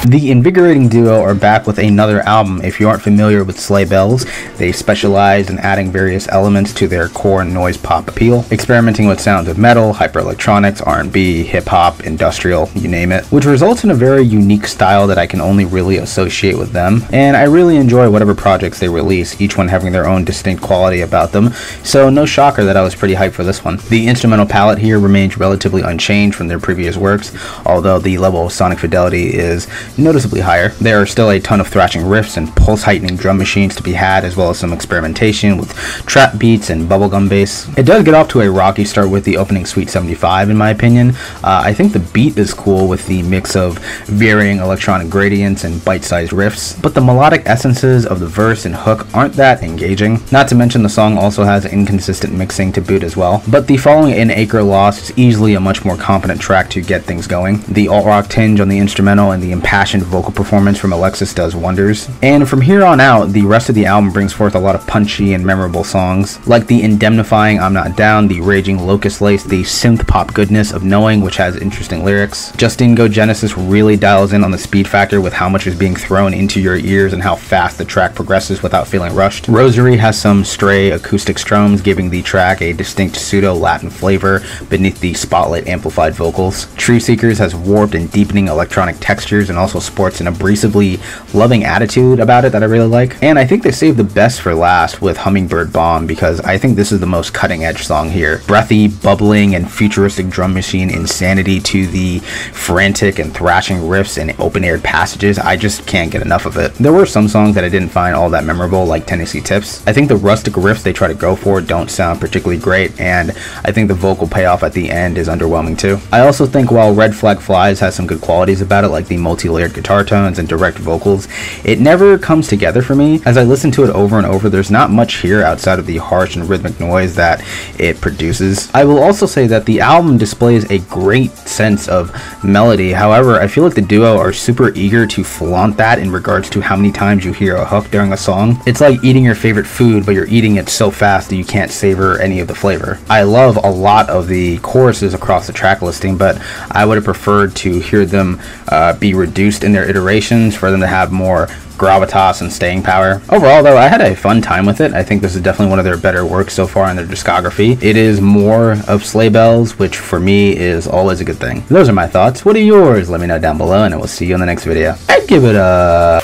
The invigorating duo are back with another album. If you aren't familiar with Sleigh Bells, they specialize in adding various elements to their core noise pop appeal, experimenting with sounds of metal, hyper-electronics, R&B, hip-hop, industrial, you name it, which results in a very unique style that I can only really associate with them, and I really enjoy whatever projects they release, each one having their own distinct quality about them, so no shocker that I was pretty hyped for this one. The instrumental palette here remains relatively unchanged from their previous works, although the level of sonic fidelity is noticeably higher. There are still a ton of thrashing riffs and pulse-heightening drum machines to be had, as well as some experimentation with trap beats and bubblegum bass. It does get off to a rocky start with the opening Suite 75 in my opinion. I think the beat is cool with the mix of varying electronic gradients and bite-sized riffs, but the melodic essences of the verse and hook aren't that engaging. Not to mention the song also has inconsistent mixing to boot as well. But the following in ACRE Lost is easily a much more competent track to get things going. The alt-rock tinge on the instrumental and the impassioned vocal performance from Alexis does wonders. And from here on out, the rest of the album brings forth a lot of punchy and memorable songs, like the indemnifying I'm Not Down, the raging Locust Lace, the synth pop goodness of Knowing, which has interesting lyrics. Justine Go Genesis really dials in on the speed factor with how much is being thrown into your ears and how fast the track progresses without feeling rushed. Rosary has some stray acoustic strums, giving the track a distinct pseudo-Latin flavor beneath the spotlight amplified vocals. True Seekers has warped and deepening electronic textures and also sports an abrasively loving attitude about it that I really like. And I think they saved the best for last with Hummingbird Bomb, because I think this is the most cutting edge song here. Breathy, bubbling, and futuristic drum machine insanity to the frantic and thrashing riffs and open-aired passages. I just can't get enough of it. There were some songs that I didn't find all that memorable, like Tennessee Tips. I think the rustic riffs they try to go for don't sound particularly great, and I think the vocal payoff at the end is underwhelming too. I also think while Red Flag Flies has some good qualities about it, like the multi-layered guitar tones and direct vocals, it never comes together for me. As I listen to it over and over, there's not much here outside of the harsh and rhythmic noise that it produces. I will also say that the album displays a great sense of melody. However, I feel like the duo are super eager to flaunt that in regards to how many times you hear a hook during a song. It's like eating your favorite food, but you're eating it so fast that you can't savor any of the flavor. I love a lot of the choruses across the track listing, but I would have preferred to hear them be reduced in their iterations, for them to have more gravitas and staying power. Overall though, I had a fun time with it. I think this is definitely one of their better works so far in their discography. It is more of Sleigh Bells, which for me is always a good thing. Those are my thoughts. What are yours? Let me know down below, and I will see you in the next video. I'd give it a